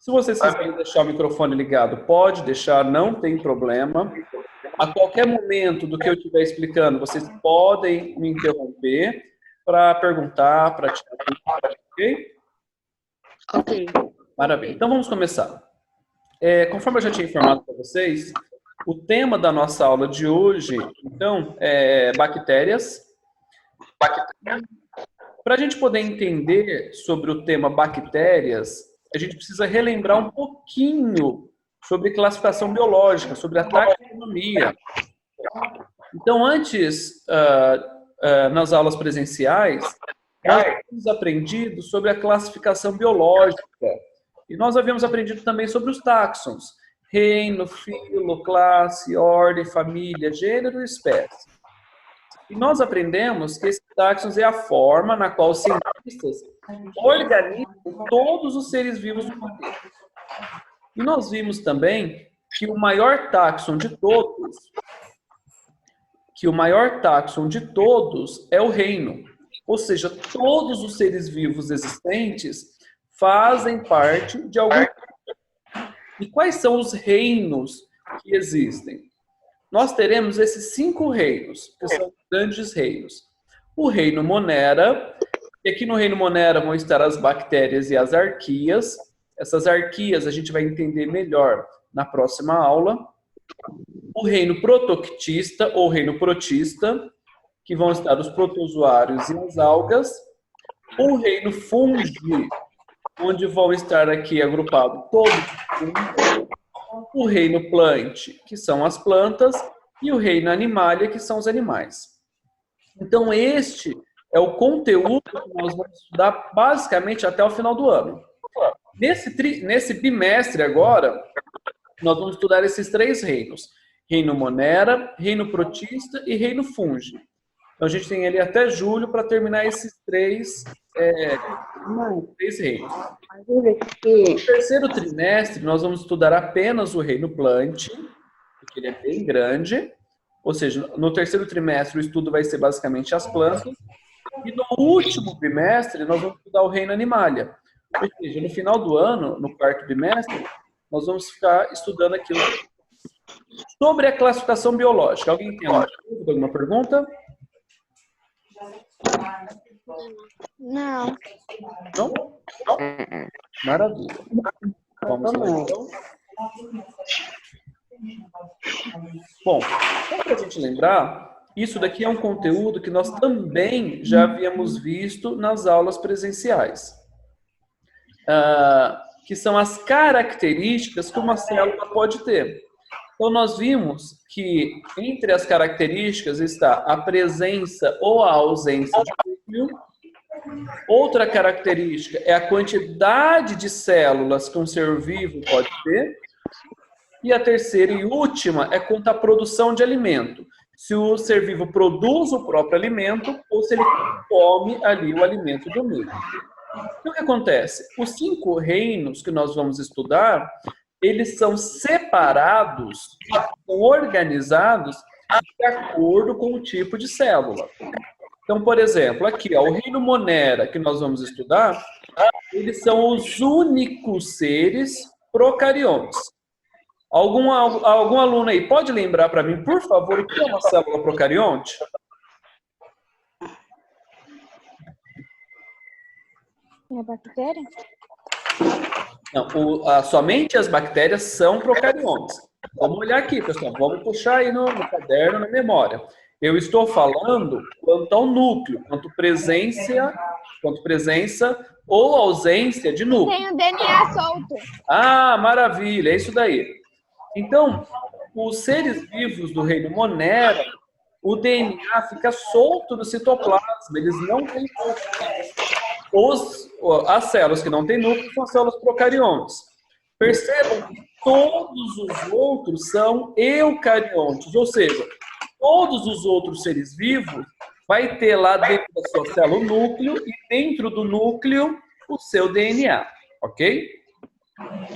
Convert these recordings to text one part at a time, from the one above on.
Se vocês quiserem deixar o microfone ligado, pode deixar, não tem problema. A qualquer momento do que eu estiver explicando, vocês podem me interromper para perguntar, para tirar dúvida, ok? Ok. Maravilha. Então vamos começar. Conforme eu já tinha informado para vocês, o tema da nossa aula de hoje, então, é bactérias. Para a gente poder entender sobre o tema bactérias, a gente precisa relembrar um pouquinho sobre classificação biológica, sobre a taxonomia. Então, antes, nas aulas presenciais, nós tínhamos aprendido sobre a classificação biológica. E nós havíamos aprendido também sobre os táxons: reino, filo, classe, ordem, família, gênero e espécie. E nós aprendemos que esse táxons é a forma na qual os cientistas organizam todos os seres vivos do planeta. E nós vimos também que o maior táxon de todos, é o reino. Ou seja, todos os seres vivos existentes fazem parte de algum. E quais são os reinos que existem? Nós teremos esses 5 reinos, que são grandes reinos. O reino Monera, e aqui no reino Monera vão estar as bactérias e as arqueias. Essas arqueias a gente vai entender melhor na próxima aula. O reino Protoctista, ou reino Protista, que vão estar os protozoários e as algas. O reino Fungi, onde vão estar aqui agrupados todos os fungos. O reino Plant, que são as plantas, e o reino Animalia, que são os animais. Então, este é o conteúdo que nós vamos estudar basicamente até o final do ano. Nesse bimestre agora, nós vamos estudar esses 3 reinos: reino Monera, reino Protista e reino Fungi. Então, a gente tem ali até julho para terminar esses 3 reinos. No terceiro trimestre, nós vamos estudar apenas o reino Plant, porque ele é bem grande. Ou seja, no terceiro trimestre, o estudo vai ser basicamente as plantas. E no último bimestre, nós vamos estudar o reino Animalia. Ou seja, no final do ano, no quarto bimestre, nós vamos ficar estudando aquilo. Sobre a classificação biológica. Alguém tem alguma pergunta? Não. Não? Não? Maravilha. Vamos lá, então. Bom, só para a gente lembrar, isso daqui é um conteúdo que nós também já havíamos visto nas aulas presenciais. Que são as características que uma célula pode ter. Então, nós vimos que entre as características está a presença ou a ausência de núcleo. Outra característica é a quantidade de células que um ser vivo pode ter. E a terceira e última é quanto à produção de alimento. Se o ser vivo produz o próprio alimento ou se ele come ali o alimento do meio. Então, o que acontece? Os 5 reinos que nós vamos estudar, eles são separados, são organizados de acordo com o tipo de célula. Então, por exemplo, aqui, o reino Monera, que nós vamos estudar, eles são os únicos seres procariontes. Algum aluno aí pode lembrar para mim, por favor, o que é uma célula procarionte? É a bactéria? Não, somente as bactérias são procariontes. Vamos olhar aqui, pessoal. Vamos puxar aí no caderno, na memória. Eu estou falando quanto ao núcleo, quanto presença ou ausência de núcleo. Tem o DNA solto. Ah, maravilha, é isso daí. Então, os seres vivos do reino Monera, o DNA fica solto no citoplasma, eles não têm núcleo. As células que não têm núcleo são as células procariontes. Percebam que todos os outros são eucariontes, ou seja, todos os outros seres vivos vai ter lá dentro da sua célula o núcleo e dentro do núcleo o seu DNA, ok?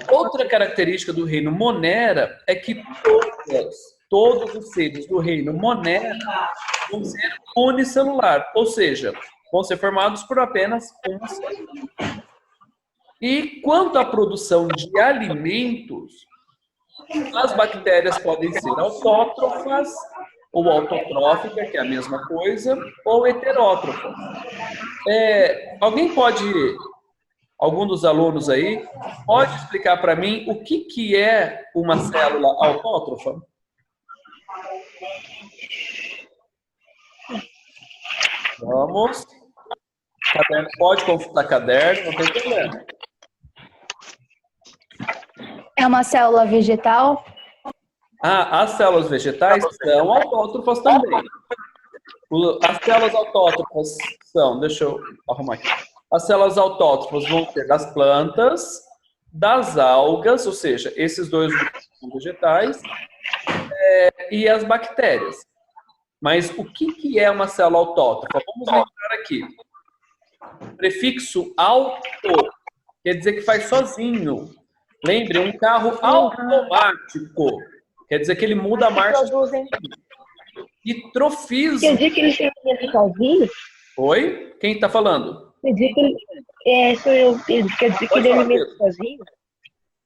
Outra característica do reino Monera é que todos os seres do reino Monera vão ser unicelular, ou seja, vão ser formados por apenas uma célula. E quanto à produção de alimentos, as bactérias podem ser autótrofas ou autotróficas, que é a mesma coisa, ou heterótrofas. Algum dos alunos aí, pode explicar para mim o que é uma célula autótrofa? Vamos. Caderno, pode consultar caderno, não tem problema. É uma célula vegetal? As células vegetais são autótrofas também. As células autótrofas são, deixa eu arrumar aqui. As células autótrofas vão ser das plantas, das algas, ou seja, esses dois grupos são vegetais, e as bactérias. Mas o que é uma célula autótrofa? Vamos lembrar aqui. O prefixo auto quer dizer que faz sozinho. Lembre, um carro automático. Quer dizer que ele muda a marcha. E trofismo. Quer dizer que ele se alimenta sozinho? Oi? Quem está falando? Quer dizer que ele... sou eu, Pedro. Quer dizer que ele alimenta sozinho?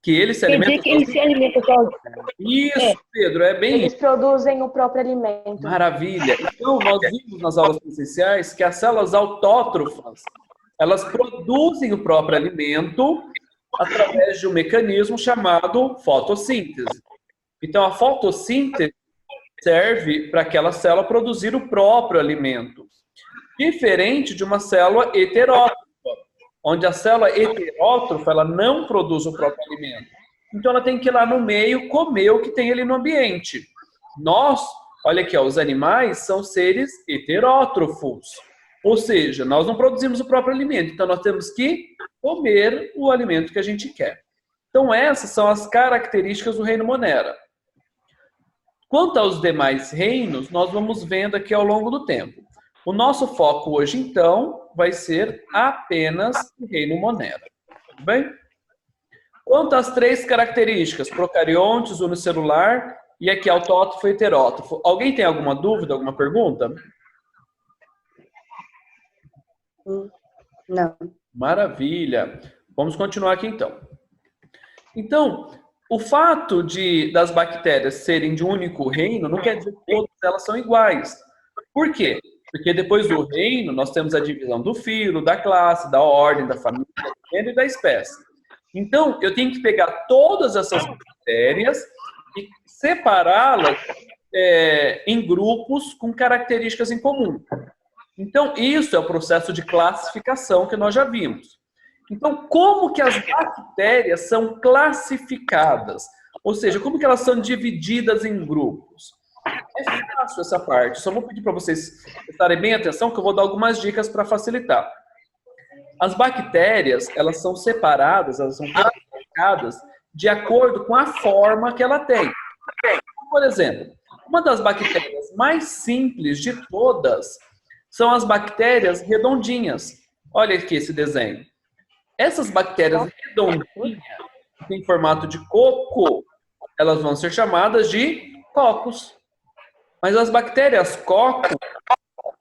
Que ele se alimenta sozinho? Quer dizer que ele se alimenta sozinho. Isso, Pedro, é bem Eles isso. produzem o próprio alimento. Maravilha. Então, nós vimos nas aulas presenciais que as células autótrofas, elas produzem o próprio alimento através de um mecanismo chamado fotossíntese. Então, a fotossíntese serve para aquela célula produzir o próprio alimento. Diferente de uma célula heterótrofa, onde a célula heterótrofa ela não produz o próprio alimento. Então, ela tem que ir lá no meio comer o que tem ali no ambiente. Nós, olha aqui, os animais são seres heterótrofos. Ou seja, nós não produzimos o próprio alimento. Então, nós temos que comer o alimento que a gente quer. Então, essas são as características do reino Monera. Quanto aos demais reinos, nós vamos vendo aqui ao longo do tempo. O nosso foco hoje, então, vai ser apenas o reino Monera. Tudo bem? Quanto às 3 características, procariontes, unicelular e aqui autótrofo e heterótrofo. Alguém tem alguma dúvida, alguma pergunta? Não. Maravilha. Vamos continuar aqui, então. Então, o fato das bactérias serem de um único reino não quer dizer que todas elas são iguais. Por quê? Porque depois do reino, nós temos a divisão do filo, da classe, da ordem, da família, do gênero e da espécie. Então, eu tenho que pegar todas essas bactérias e separá-las em grupos com características em comum. Então, isso é o processo de classificação que nós já vimos. Então, como que as bactérias são classificadas? Ou seja, como que elas são divididas em grupos? É fácil essa parte. Só vou pedir para vocês prestarem bem atenção que eu vou dar algumas dicas para facilitar. As bactérias, elas são separadas, elas são classificadas de acordo com a forma que ela tem. Por exemplo, uma das bactérias mais simples de todas são as bactérias redondinhas. Olha aqui esse desenho. Essas bactérias redondinhas, que têm formato de coco, elas vão ser chamadas de cocos. Mas as bactérias coco,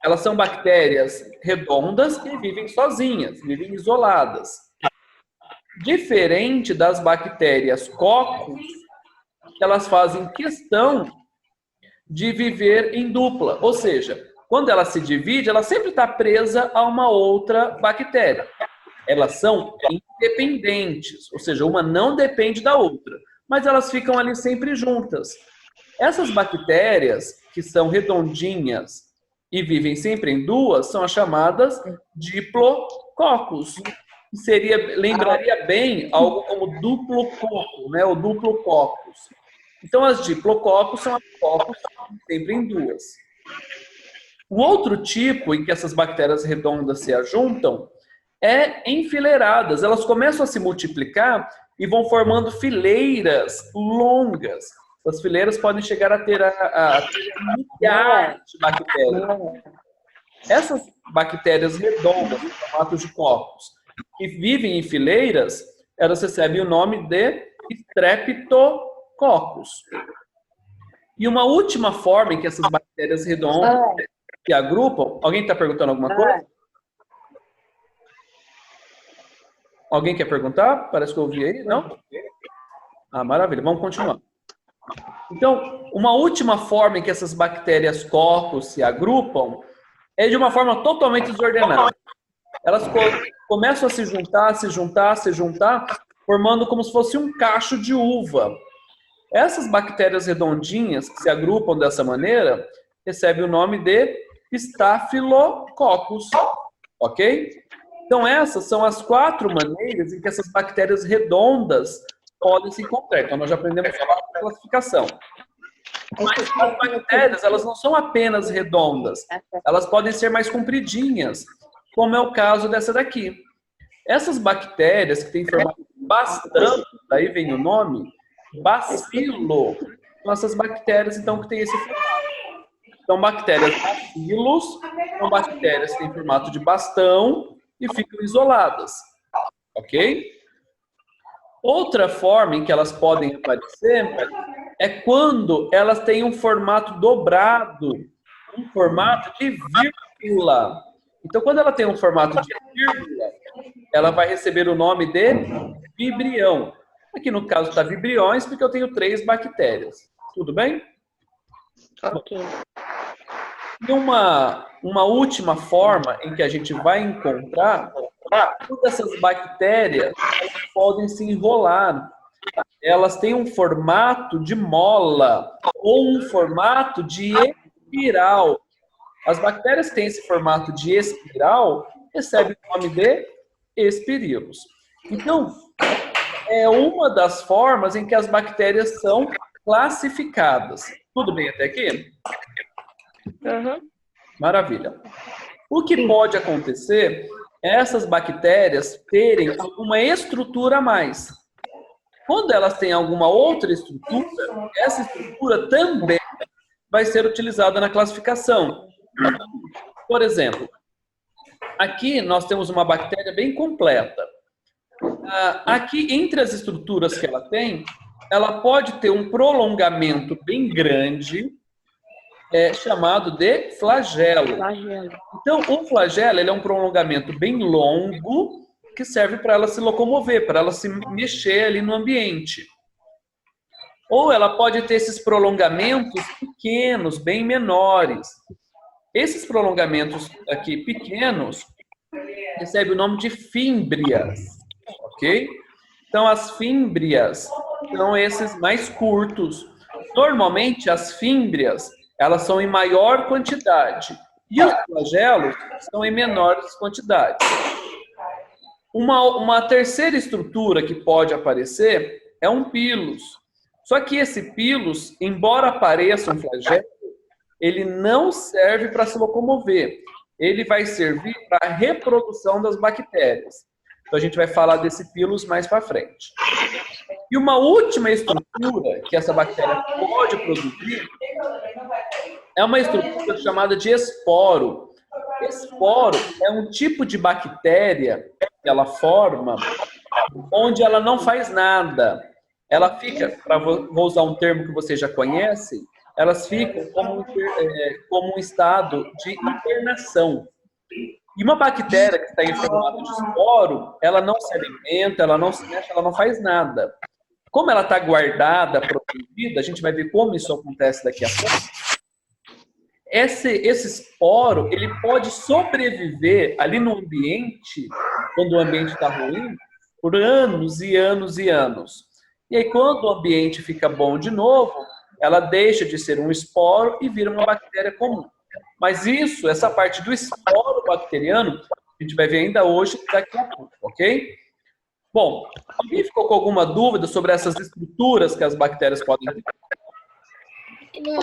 elas são bactérias redondas e vivem sozinhas, vivem isoladas. Diferente das bactérias cocos, elas fazem questão de viver em dupla. Ou seja, quando ela se divide, ela sempre está presa a uma outra bactéria. Elas são independentes, ou seja, uma não depende da outra, mas elas ficam ali sempre juntas. Essas bactérias, que são redondinhas e vivem sempre em duas, são as chamadas diplococos. Lembraria bem algo como duplo coco, né? O duplo cocos. Então, as diplococos são as cocos sempre em duas. O outro tipo em que essas bactérias redondas se ajuntam é enfileiradas. Elas começam a se multiplicar e vão formando fileiras longas. As fileiras podem chegar a ter milhares de bactérias. Essas bactérias redondas, em formato de cocos, que vivem em fileiras, elas recebem o nome de streptococcus. E uma última forma em que essas bactérias redondas se agrupam... Alguém está perguntando alguma coisa? Alguém quer perguntar? Parece que eu ouvi aí, não? Ah, maravilha. Vamos continuar. Então, uma última forma em que essas bactérias cocos se agrupam é de uma forma totalmente desordenada. Elas começam a se juntar, formando como se fosse um cacho de uva. Essas bactérias redondinhas que se agrupam dessa maneira recebem o nome de Staphylococcus, ok? Então essas são as 4 maneiras em que essas bactérias redondas podem se encontrar. Então nós já aprendemos a falar da classificação. Mas as bactérias, elas não são apenas redondas, elas podem ser mais compridinhas, como é o caso dessa daqui. Essas bactérias que têm formato bastante, daí vem o nome, bacilo, são essas bactérias, então, que têm esse formato. Então, bactérias bacilos são bactérias que têm formato de bastão e ficam isoladas, ok? Outra forma em que elas podem aparecer é quando elas têm um formato dobrado, um formato de vírgula. Então, quando ela tem um formato de vírgula, ela vai receber o nome de vibrião. Aqui no caso está vibriões, porque eu tenho 3 bactérias. Tudo bem? Ok. E uma última forma em que a gente vai encontrar, todas essas bactérias podem se enrolar. Elas têm um formato de mola ou um formato de espiral. As bactérias que têm esse formato de espiral recebem o nome de espirilos. Então, é uma das formas em que as bactérias são classificadas. Tudo bem até aqui? Uhum. Maravilha. O que pode acontecer é essas bactérias terem alguma estrutura a mais. Quando elas têm alguma outra estrutura, essa estrutura também vai ser utilizada na classificação. Por exemplo, aqui nós temos uma bactéria bem completa. Aqui, entre as estruturas que ela tem, ela pode ter um prolongamento bem grande, chamado de flagelo. Então, o flagelo ele é um prolongamento bem longo que serve para ela se locomover, para ela se mexer ali no ambiente. Ou ela pode ter esses prolongamentos pequenos, bem menores. Esses prolongamentos aqui pequenos recebem o nome de fímbrias, ok? Então, as fímbrias são esses mais curtos. Normalmente, as fímbrias elas são em maior quantidade e os flagelos são em menores quantidades. Uma terceira estrutura que pode aparecer é um pilus. Só que esse pilus, embora apareça um flagelo, ele não serve para se locomover. Ele vai servir para a reprodução das bactérias. Então a gente vai falar desse pilus mais para frente. E uma última estrutura que essa bactéria pode produzir é uma estrutura chamada de esporo. Esporo é um tipo de bactéria que ela forma onde ela não faz nada. Ela fica, vou usar um termo que vocês já conhecem, elas ficam como um estado de hibernação. E uma bactéria que está em formato de esporo, ela não se alimenta, ela não se mexe, ela não faz nada. Como ela está guardada, protegida, a gente vai ver como isso acontece daqui a pouco. Esse esporo, ele pode sobreviver ali no ambiente, quando o ambiente está ruim, por anos e anos e anos. E aí, quando o ambiente fica bom de novo, ela deixa de ser um esporo e vira uma bactéria comum. Mas isso, essa parte do esporo bacteriano, a gente vai ver ainda hoje, daqui a pouco, ok? Bom, alguém ficou com alguma dúvida sobre essas estruturas que as bactérias podem ter? Não,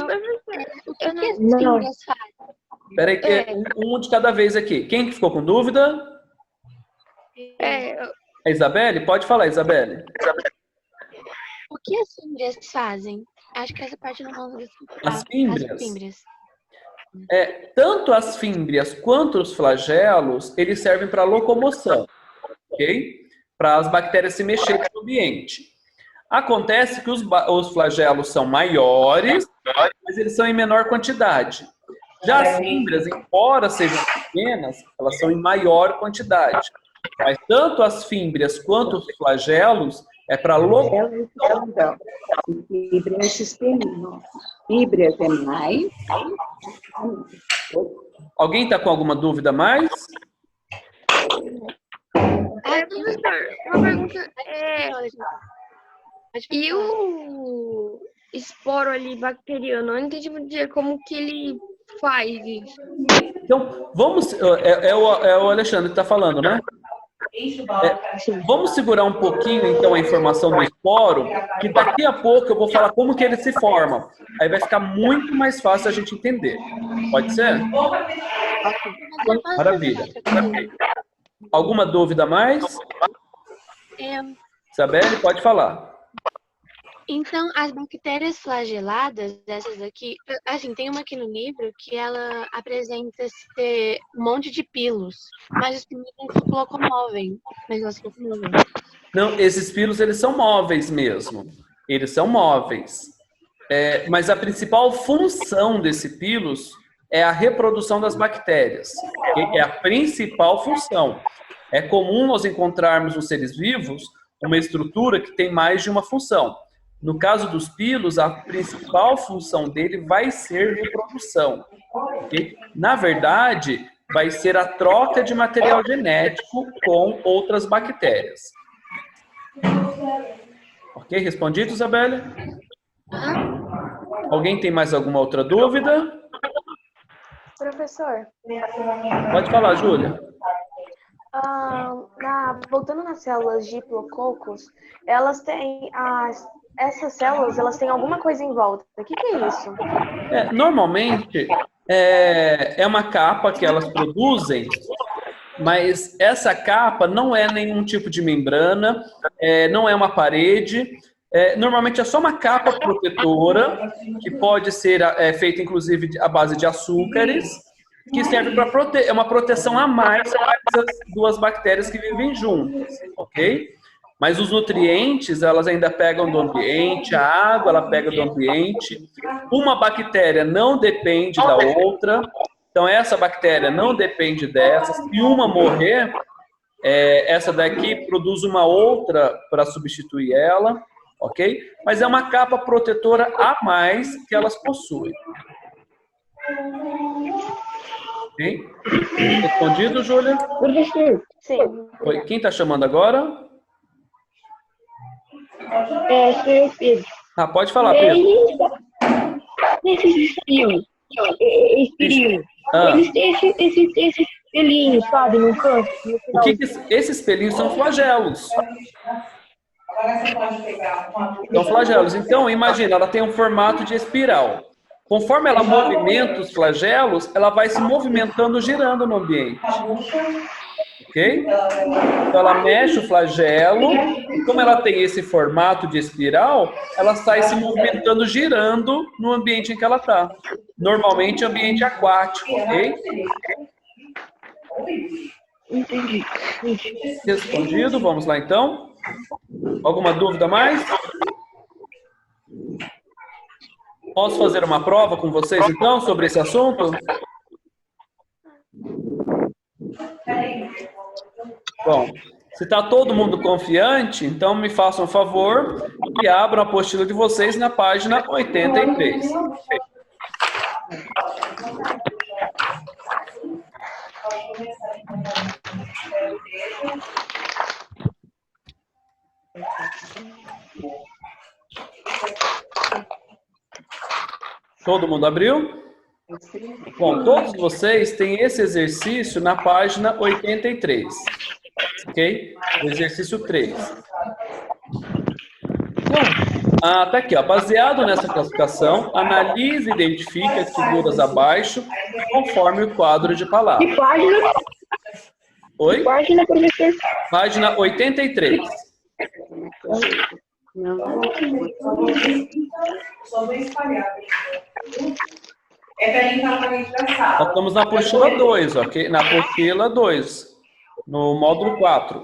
o que as Não. fibras fazem? Espera aí, que um de cada vez aqui. Quem que ficou com dúvida? A Isabelle? Pode falar, Isabelle. O que as fibras fazem? Acho que essa parte não vamos explicar. As fímbrias? As fibras. Tanto as fímbrias quanto os flagelos, eles servem para locomoção, ok? Para as bactérias se mexerem no ambiente. Acontece que os flagelos são maiores, mas eles são em menor quantidade. Já as fímbrias, embora sejam pequenas, elas são em maior quantidade. Mas tanto as fímbrias quanto os flagelos é para locomoção. Fibra é cisterna. Fibras é mais. Alguém está com alguma dúvida a mais? Professor, uma pergunta. E o esporo ali bacteriano, eu não entendi muito dizer como que ele faz isso. Então, vamos. É o Alexandre que está falando, né? Vamos segurar um pouquinho, então, a informação do esporo, que daqui a pouco eu vou falar como que ele se forma. Aí vai ficar muito mais fácil a gente entender. Pode ser? Maravilha. Alguma dúvida a mais? Isabelle, pode falar. Então, as bactérias flageladas, essas aqui, assim, tem uma aqui no livro que ela apresenta ser um monte de pilos, mas os pilos não se locomovem. Mas elas se locomovem. Não, esses pilos, eles são móveis mesmo. Eles são móveis. Mas a principal função desse pilos é a reprodução das bactérias. É a principal função. É comum nós encontrarmos nos seres vivos uma estrutura que tem mais de uma função. No caso dos pilos, a principal função dele vai ser reprodução. Okay? Na verdade, vai ser a troca de material genético com outras bactérias. Ok? Respondido, Isabelle? Alguém tem mais alguma outra dúvida? Professor, Pode falar, Júlia. voltando nas células de diplococos, essas células, elas têm alguma coisa em volta. O que é isso? Normalmente, é uma capa que elas produzem, mas essa capa não é nenhum tipo de membrana, não é uma parede. Normalmente é só uma capa protetora, que pode ser feita, inclusive, à base de açúcares, que serve para proteger, é uma proteção a mais para essas duas bactérias que vivem juntas, ok? Mas os nutrientes, elas ainda pegam do ambiente, a água, ela pega do ambiente. Uma bactéria não depende da outra, então essa bactéria não depende dessa. Se uma morrer, essa daqui produz uma outra para substituir ela, ok? Mas é uma capa protetora a mais que elas possuem. Ok? Respondido, Júlia? Professor, Sim. Oi, quem está chamando agora? sou eu, Pedro. Pode falar, Pedro. Nesses espios, eles têm esses pelinhos, sabe, no canto. No final. Esses pelinhos são flagelos. São flagelos. Então, imagina, ela tem um formato de espiral. Conforme ela movimenta os flagelos, ela vai se movimentando, girando no ambiente. Ok? Então, ela mexe o flagelo, e como ela tem esse formato de espiral, ela sai se movimentando, girando no ambiente em que ela está. Normalmente, ambiente aquático, ok? Entendi. Respondido, vamos lá então. Alguma dúvida mais? Posso fazer uma prova com vocês então sobre esse assunto? Bom, se está todo mundo confiante, então me façam um favor e abram a apostila de vocês na página 83. Todo mundo abriu? Bom, todos vocês têm esse exercício na página 83, ok? O exercício 3. Tá aqui, ó. Baseado nessa classificação, analise e identifique as figuras abaixo conforme o quadro de palavras. Que página? Oi? Que página, professor? Página 83. Só vou espalhar. É para limpar a parede da sala. Nós estamos na apostila 2, ok? Na apostila 2, no módulo 4.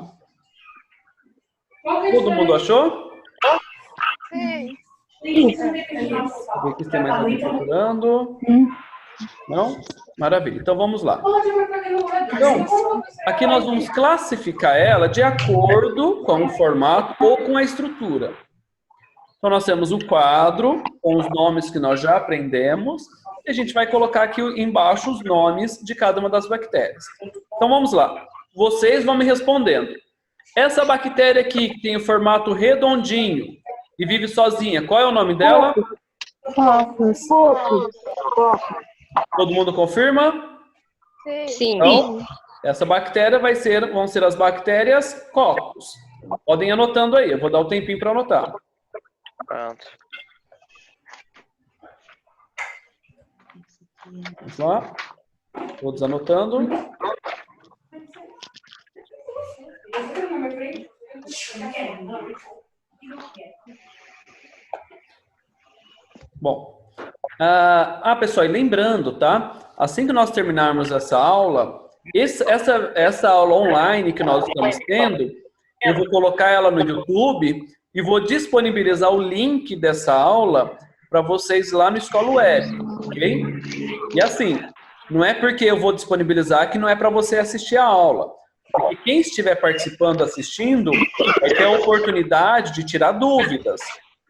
Todo mundo achou? Sim. Deixa eu ver aqui se tem mais alguém procurando. Não? Maravilha. Então, vamos lá. Então, aqui nós vamos classificar ela de acordo com o formato ou com a estrutura. Então, nós temos o quadro com os nomes que nós já aprendemos e a gente vai colocar aqui embaixo os nomes de cada uma das bactérias. Então, vamos lá. Vocês vão me respondendo. Essa bactéria aqui, que tem o formato redondinho e vive sozinha, qual é o nome dela? Cocos. Todo mundo confirma? Sim. Então, essa bactéria vão ser as bactérias cocos. Podem ir anotando aí, eu vou dar um tempinho para anotar. Pronto. Vamos lá. Todos anotando. Bom. Pessoal, e lembrando, tá? Assim que nós terminarmos essa aula, essa aula online que nós estamos tendo, eu vou colocar ela no YouTube e vou disponibilizar o link dessa aula para vocês lá no Escola Web, ok? E assim, não é porque eu vou disponibilizar que não é para você assistir a aula. Porque quem estiver participando, assistindo, vai ter a oportunidade de tirar dúvidas.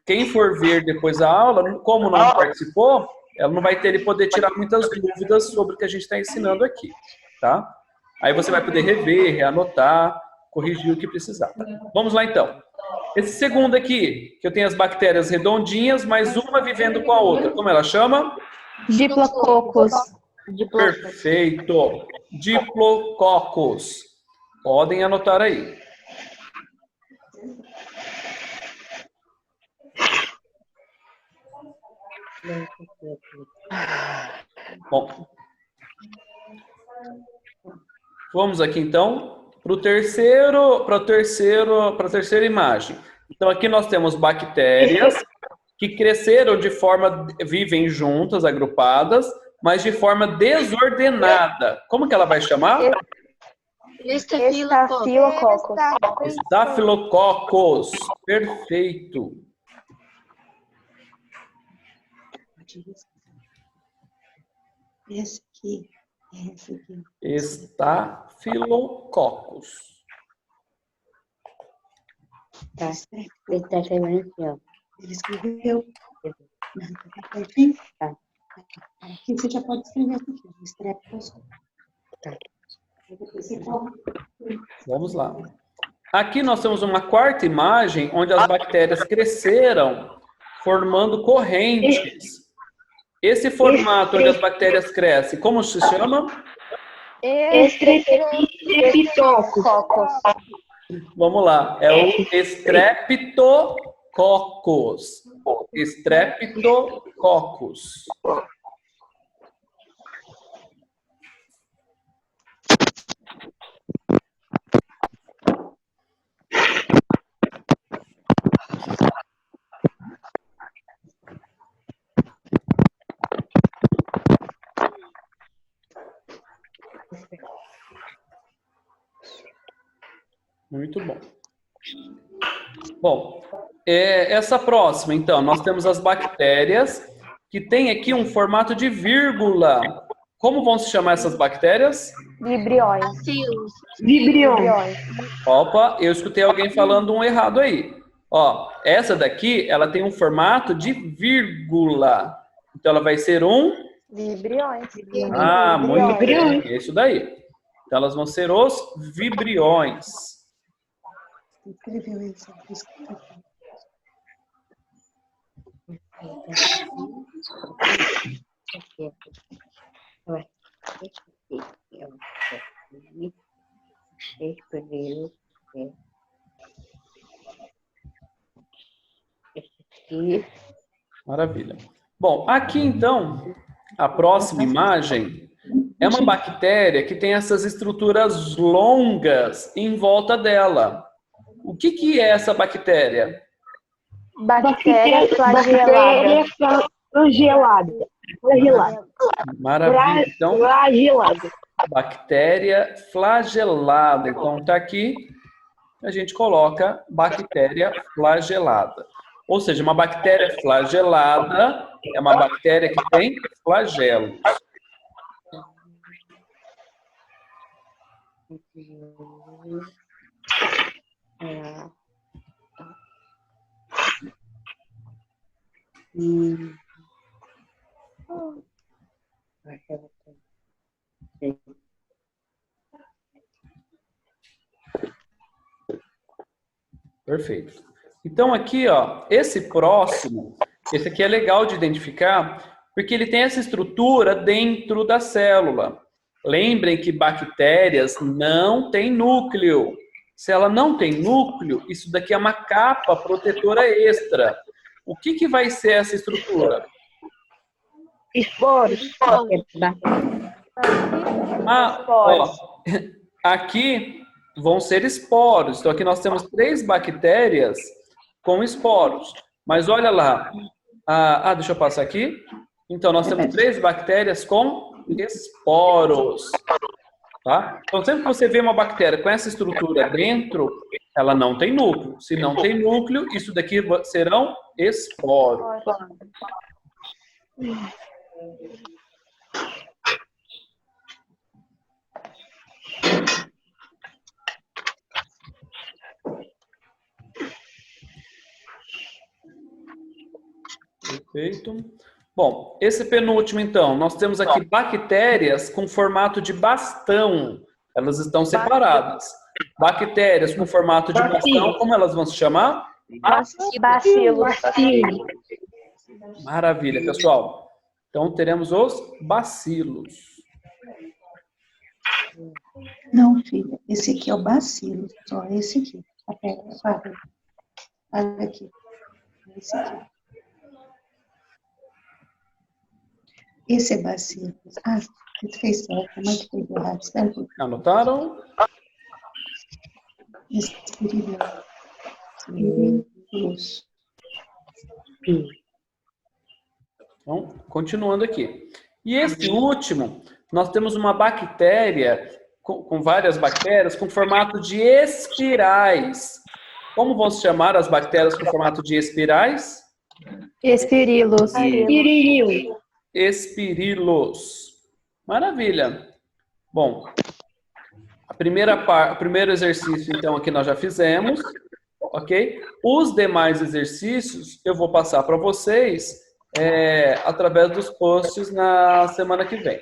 Quem for ver depois a aula, como não participou, ela não vai ter de poder tirar muitas dúvidas sobre o que a gente está ensinando aqui, tá? Aí você vai poder rever, reanotar, corrigir o que precisar. Vamos lá, então. Esse segundo aqui, que eu tenho as bactérias redondinhas, mas uma vivendo com a outra. Como ela chama? Diplococos. Perfeito. Diplococos. Podem anotar aí. Bom. Vamos aqui, então, para a terceira imagem. Então, aqui nós temos bactérias que cresceram vivem juntas, agrupadas, mas de forma desordenada. Como que ela vai chamar? Estafilococos. Estafilococos. Perfeito. Esse aqui. Estafilococos. Tá. Ele tá escrevendo aqui, ó. Ele escreveu. Aqui. Tá. Aqui você já pode escrever aqui. Streptococcus. Tá. Vamos lá. Aqui nós temos uma quarta imagem onde as bactérias cresceram formando correntes. Esse formato onde as bactérias crescem, como se chama? Estreptococcus. Vamos lá. É o Streptococcus. Streptococcus. Muito bom. Bom, essa próxima, então, nós temos as bactérias que tem aqui um formato de vírgula. Como vão se chamar essas bactérias? Vibriões. Vibriões. Opa, eu escutei alguém falando um errado aí. Ó, essa daqui, ela tem um formato de vírgula. Então, ela vai ser um... Vibriões. Muito bem. É isso daí. Então, elas vão ser os vibriões. Escreveu isso. Maravilha. Bom, aqui então, a próxima imagem é uma bactéria que tem essas estruturas longas em volta dela. O que é essa bactéria? Bactéria flagelada. Flagelada. Maravilha. Então, Flagelada. bactéria flagelada. Então, tá aqui, a gente coloca bactéria flagelada. Ou seja, uma bactéria flagelada é uma bactéria que tem flagelos. Perfeito. Então aqui, ó, esse próximo, esse aqui é legal de identificar, porque ele tem essa estrutura dentro da célula. Lembrem que bactérias não têm núcleo. Se ela não tem núcleo, isso daqui é uma capa protetora extra. O que que vai ser essa estrutura? Esporos. Ó, aqui vão ser esporos. Então aqui nós temos 3 bactérias com esporos. Mas olha lá. Deixa eu passar aqui. Então nós temos 3 bactérias com esporos. Tá? Então sempre que você vê uma bactéria com essa estrutura dentro, ela não tem núcleo. Se não tem núcleo, isso daqui serão esporos. Perfeito. Bom, esse penúltimo, então, nós temos aqui bactérias com formato de bastão. Elas estão separadas. Bactérias com formato de bastão, como elas vão se chamar? Bacilos. Maravilha, pessoal. Então, teremos os bacilos. Não, filha, esse aqui é o bacilo, só esse aqui. Olha aqui. Esse aqui. Esse é bacilo. Você fez certo, mas fez errado. Espera um pouquinho. Anotaram? Então, continuando aqui. E esse último, nós temos uma bactéria, com várias bactérias, com formato de espirais. Como vão se chamar as bactérias com formato de espirais? Espirilos. Espirilos. Maravilha. Bom, o primeiro exercício, então, aqui nós já fizemos, ok? Os demais exercícios eu vou passar para vocês através dos posts na semana que vem,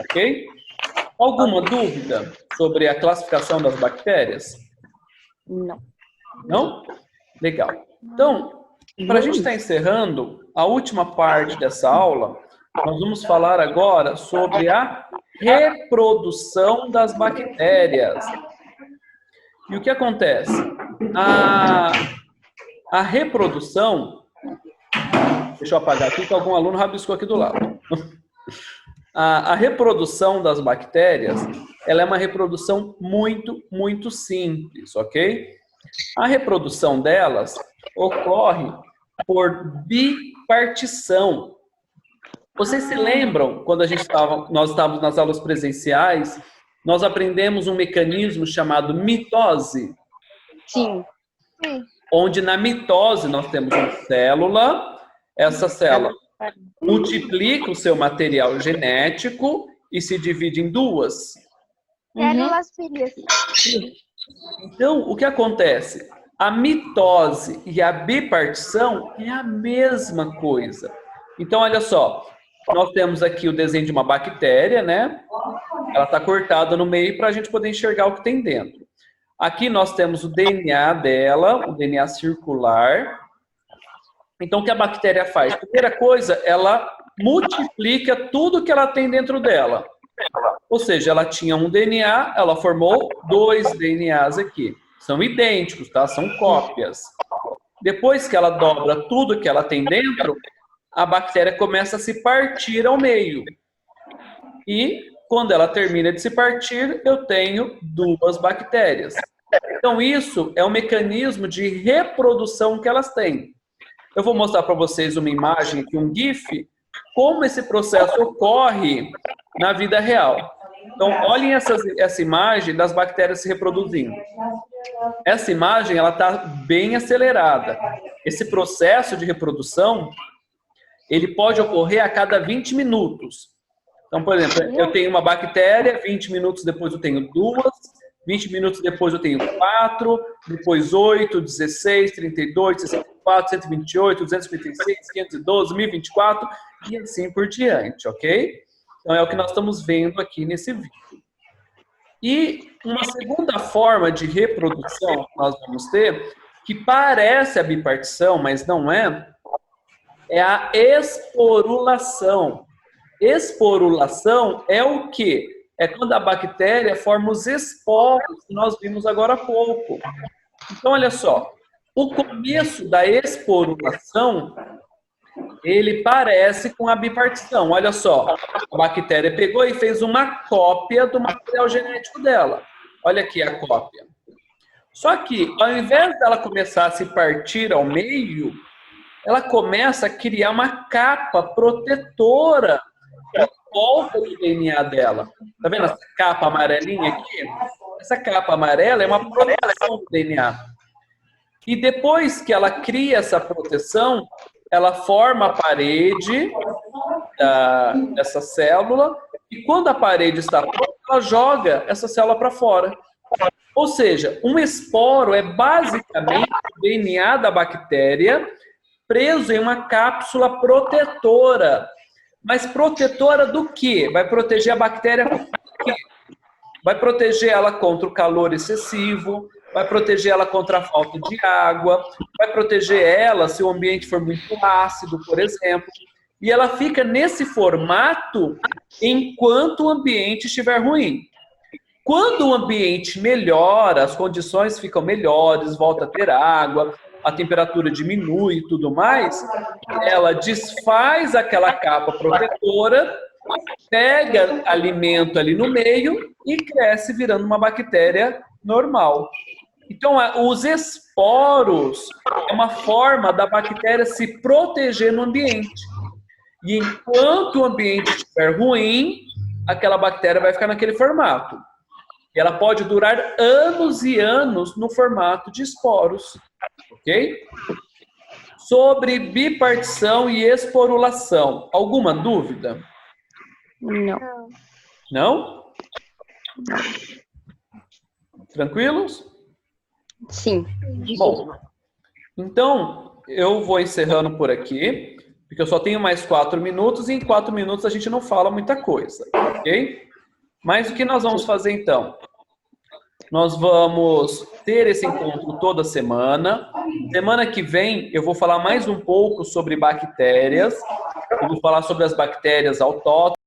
ok? Alguma dúvida sobre a classificação das bactérias? Não. Não? Legal. Então, para a gente estar encerrando a última parte dessa aula, nós vamos falar agora sobre a reprodução das bactérias. E o que acontece? A reprodução... Deixa eu apagar aqui, que algum aluno rabiscou aqui do lado. A reprodução das bactérias, ela é uma reprodução muito, muito simples, ok? A reprodução delas ocorre por bipartição. Vocês se lembram, quando nós estávamos nas aulas presenciais, nós aprendemos um mecanismo chamado mitose? Sim. Onde na mitose nós temos uma célula, essa célula multiplica o seu material genético e se divide em 2. Células filhas. Então, o que acontece? A mitose e a bipartição é a mesma coisa. Então, olha só. Nós temos aqui o desenho de uma bactéria, né? Ela está cortada no meio para a gente poder enxergar o que tem dentro. Aqui nós temos o DNA dela, o DNA circular. Então, o que a bactéria faz? Primeira coisa, ela multiplica tudo que ela tem dentro dela. Ou seja, ela tinha um DNA, ela formou 2 DNAs aqui. São idênticos, tá? São cópias. Depois que ela dobra tudo que ela tem dentro, a bactéria começa a se partir ao meio. E, quando ela termina de se partir, eu tenho 2 bactérias. Então, isso é um mecanismo de reprodução que elas têm. Eu vou mostrar para vocês uma imagem aqui, um GIF, como esse processo ocorre na vida real. Então, olhem essa imagem das bactérias se reproduzindo. Essa imagem, ela está bem acelerada. Esse processo de reprodução, ele pode ocorrer a cada 20 minutos. Então, por exemplo, eu tenho uma bactéria, 20 minutos depois eu tenho 2, 20 minutos depois eu tenho 4, depois 8, 16, 32, 64, 128, 256, 512, 1024 e assim por diante, ok? Então é o que nós estamos vendo aqui nesse vídeo. E uma segunda forma de reprodução que nós vamos ter, que parece a bipartição, mas não é a esporulação. Esporulação é o quê? É quando a bactéria forma os esporos que nós vimos agora há pouco. Então, olha só, o começo da esporulação, ele parece com a bipartição. Olha só, a bactéria pegou e fez uma cópia do material genético dela. Olha aqui a cópia. Só que, ao invés dela começar a se partir ao meio, ela começa a criar uma capa protetora em volta do DNA dela. Tá vendo essa capa amarelinha aqui? Essa capa amarela é uma proteção do DNA. E depois que ela cria essa proteção, ela forma a parede dessa célula, e quando a parede está pronta, ela joga essa célula para fora. Ou seja, um esporo é basicamente o DNA da bactéria preso em uma cápsula protetora. Mas protetora do quê? Vai proteger a bactéria do quê? Vai proteger ela contra o calor excessivo, vai proteger ela contra a falta de água, vai proteger ela se o ambiente for muito ácido, por exemplo. E ela fica nesse formato enquanto o ambiente estiver ruim. Quando o ambiente melhora, as condições ficam melhores, volta a ter água, a temperatura diminui e tudo mais, ela desfaz aquela capa protetora, pega alimento ali no meio e cresce virando uma bactéria normal. Então, os esporos é uma forma da bactéria se proteger no ambiente. E enquanto o ambiente estiver ruim, aquela bactéria vai ficar naquele formato. E ela pode durar anos e anos no formato de esporos. Ok? Sobre bipartição e esporulação. Alguma dúvida? Não. Não? Tranquilos? Sim. Bom, então eu vou encerrando por aqui, porque eu só tenho mais 4 minutos e em 4 minutos a gente não fala muita coisa, ok? Mas o que nós vamos fazer então? Nós vamos ter esse encontro toda semana. Semana que vem eu vou falar mais um pouco sobre bactérias. Eu vou falar sobre as bactérias autóctones.